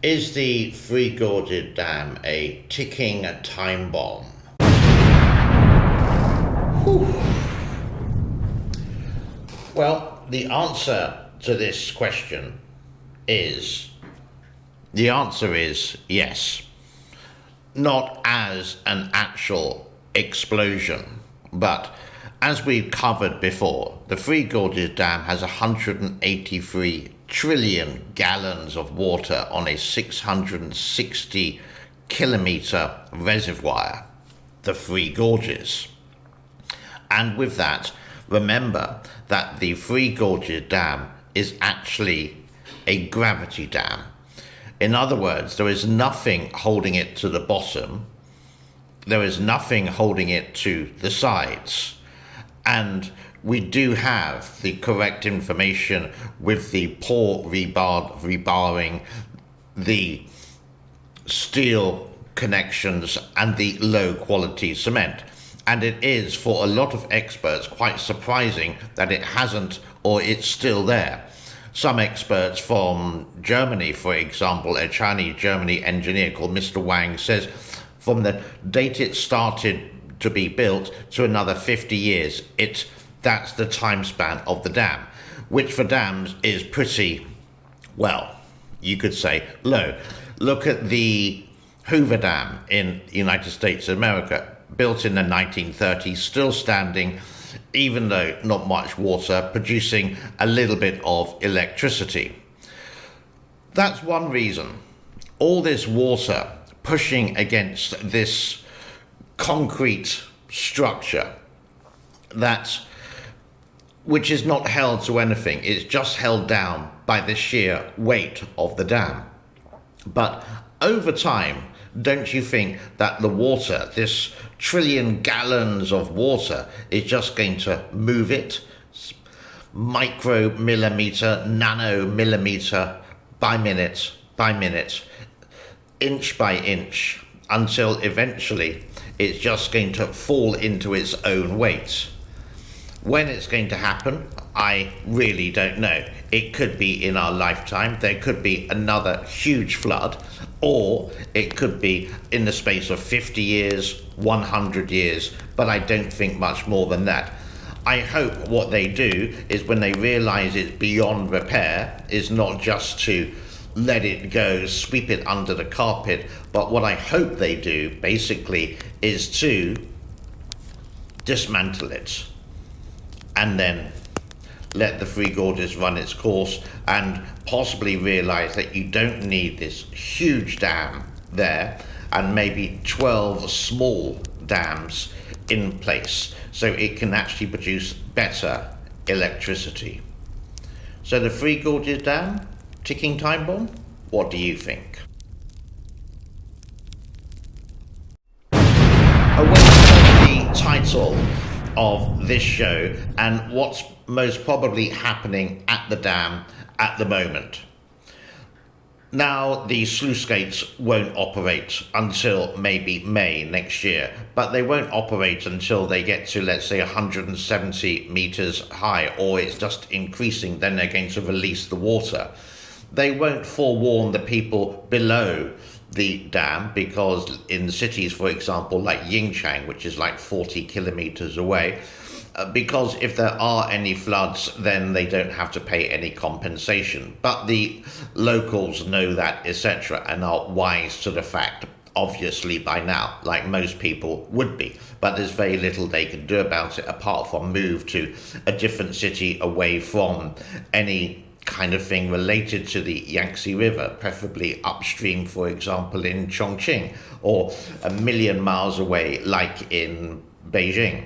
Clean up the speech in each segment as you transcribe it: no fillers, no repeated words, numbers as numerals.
Is the Three Gorges Dam a ticking time bomb? Whew. Well, the answer to this question is yes. Not as an actual explosion, but as we've covered before, the Three Gorges Dam has 183 trillion gallons of water on a 660 kilometre reservoir, the Three Gorges. And with that, remember that the Three Gorges Dam is actually a gravity dam. In other words, there is nothing holding it to the bottom, there is nothing holding it to the sides. And we do have the correct information with the poor rebarring, the steel connections, and the low quality cement. And it is, for a lot of experts, quite surprising that it hasn't, or it's still there. Some experts from Germany, for example, a Chinese Germany engineer called Mr. Wang, says from the date it started to be built to another 50 years, that's the time span of the dam, which for dams is pretty, well, you could say low. Look at the Hoover Dam in the United States of America, built in the 1930s, still standing, even though not much water, producing a little bit of electricity. That's one reason. All this water pushing against this concrete structure which is not held to anything, it's just held down by the sheer weight of the dam. But over time, don't you think that the water, this trillion gallons of water, is just going to move it micromillimeter, nanomillimeter, by minute, inch by inch, until eventually it's just going to fall into its own weight? When it's going to happen, I really don't know. It could be in our lifetime, there could be another huge flood, or it could be in the space of 50 years, 100 years, but I don't think much more than that. I hope what they do is, when they realise it's beyond repair, is not just to let it go, sweep it under the carpet, but what I hope they do basically is to dismantle it and then let the Three Gorges run its course, and possibly realise that you don't need this huge dam there, and maybe 12 small dams in place, so it can actually produce better electricity. So the Three Gorges Dam, ticking time bomb? What do you think? Away from the title of this show and what's most probably happening at the dam at the moment. Now, the sluice gates won't operate until maybe May next year, but they won't operate until they get to, let's say, 170 meters high, or it's just increasing, then they're going to release the water. They won't forewarn the people below the dam, because in cities, for example, like Yingchang, which is like 40 kilometers away, because if there are any floods, then they don't have to pay any compensation. But the locals know that, etc., and are wise to the fact, obviously, by now, like most people would be. But there's very little they can do about it, apart from move to a different city away from any kind of thing related to the Yangtze River, preferably upstream, for example, in Chongqing, or a million miles away, like in Beijing.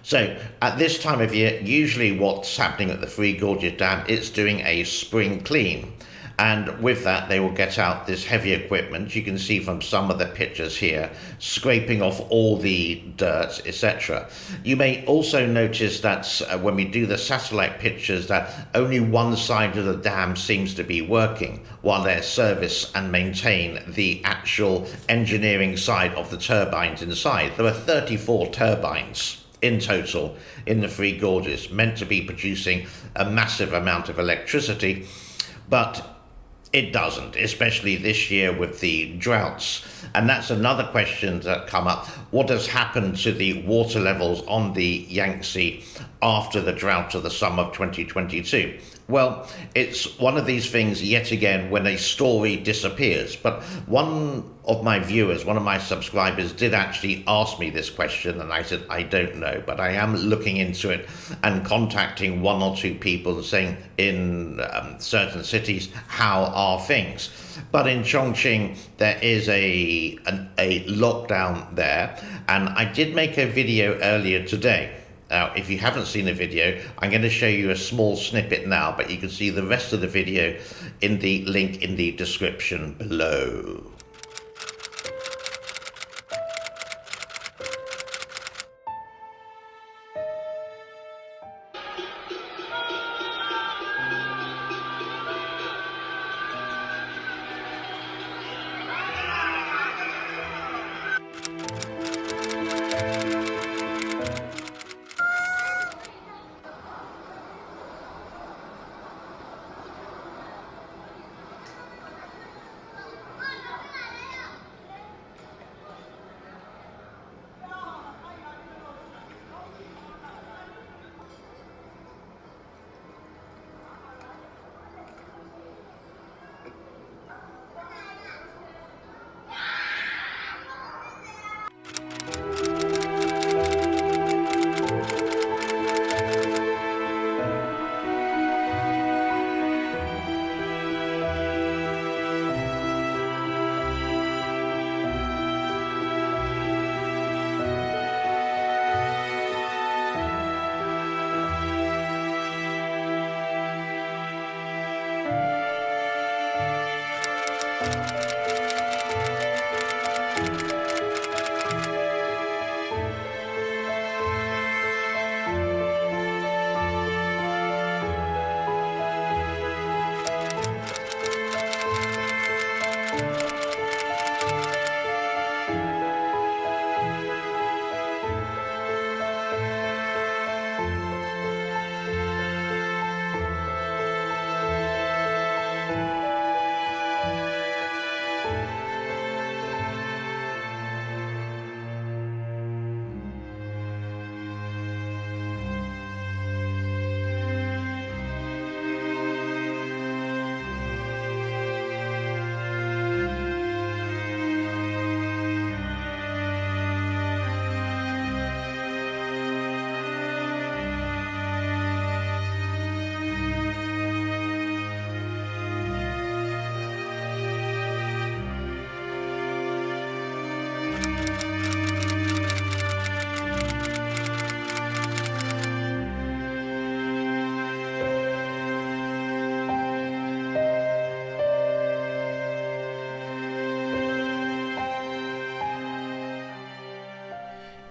So at this time of year, usually what's happening at the Three Gorges Dam, it's doing a spring clean. And with that, they will get out this heavy equipment. You can see from some of the pictures here, scraping off all the dirt, etc. You may also notice that when we do the satellite pictures, that only one side of the dam seems to be working, while they service and maintain the actual engineering side of the turbines inside. There are 34 turbines in total in the Three Gorges, meant to be producing a massive amount of electricity, but It doesn't, especially this year with the droughts. And that's another question that come up. What has happened to the water levels on the Yangtze after the drought of the summer of 2022? Well, it's one of these things, yet again, when a story disappears. But one of my viewers, one of my subscribers, did actually ask me this question, and I said, I don't know. But I am looking into it and contacting one or two people and saying in certain cities, how are things? But in Chongqing, there is a lockdown there. And I did make a video earlier today. Now, if you haven't seen the video, I'm going to show you a small snippet now, but you can see the rest of the video in the link in the description below.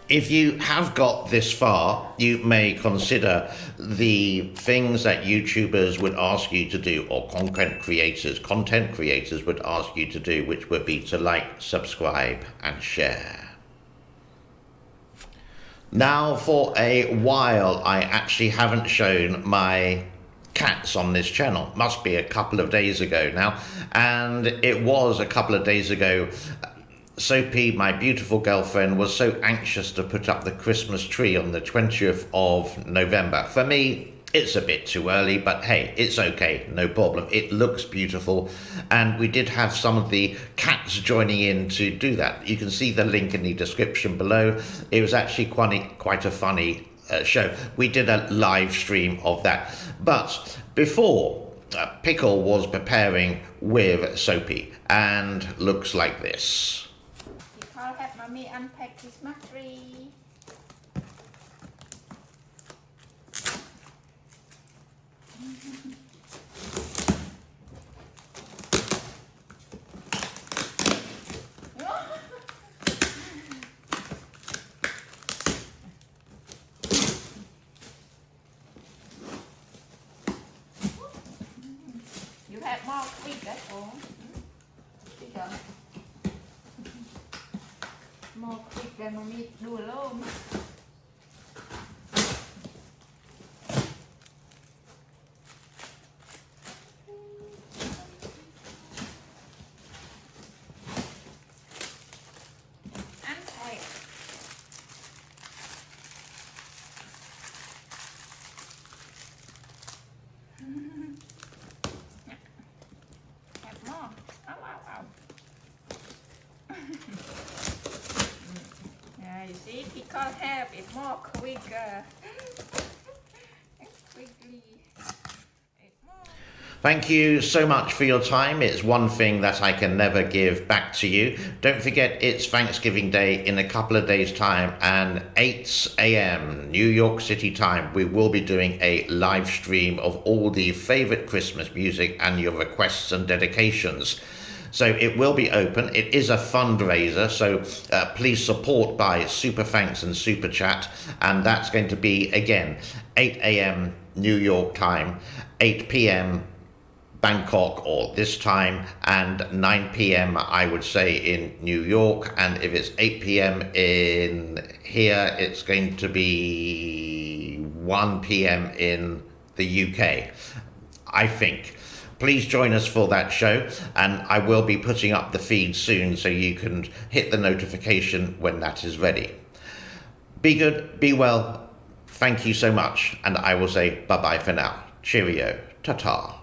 If you have got this far, you may consider the things that YouTubers would ask you to do, or content creators would ask you to do, which would be to like, subscribe, and share. Now, for a while, I actually haven't shown my cats on this channel. Must be a couple of days ago now. And it was a couple of days ago. Sophie, my beautiful girlfriend, was so anxious to put up the Christmas tree on the 20th of November. For me, it's a bit too early, but hey, it's okay, no problem. It looks beautiful, and we did have some of the cats joining in to do that. You can see the link in the description below. It was actually quite a funny show. We did a live stream of that. But before, Pickle was preparing with Sophie, and looks like this. I'll have Mommy unpack Christmas tree. You have more quick, that's all. Bigger. More quick than Mommy do alone. Oh, wow. Yeah, you see, because help is more quicker. Quickly. It's more. Thank you so much for your time. It's one thing that I can never give back to you. Don't forget, it's Thanksgiving Day in a couple of days' time, and 8 a.m. New York City time, we will be doing a live stream of all the favorite Christmas music and your requests and dedications. So it will be open. It is a fundraiser, so please support by Super Thanks and Super Chat. And that's going to be, again, 8 a.m. New York time, 8 p.m. Bangkok or this time, and 9 p.m. I would say in New York. And if it's 8 p.m. in here, it's going to be 1 p.m. in the UK, I think. Please join us for that show, and I will be putting up the feed soon so you can hit the notification when that is ready. Be good, be well, thank you so much, and I will say bye-bye for now. Cheerio, ta-ta.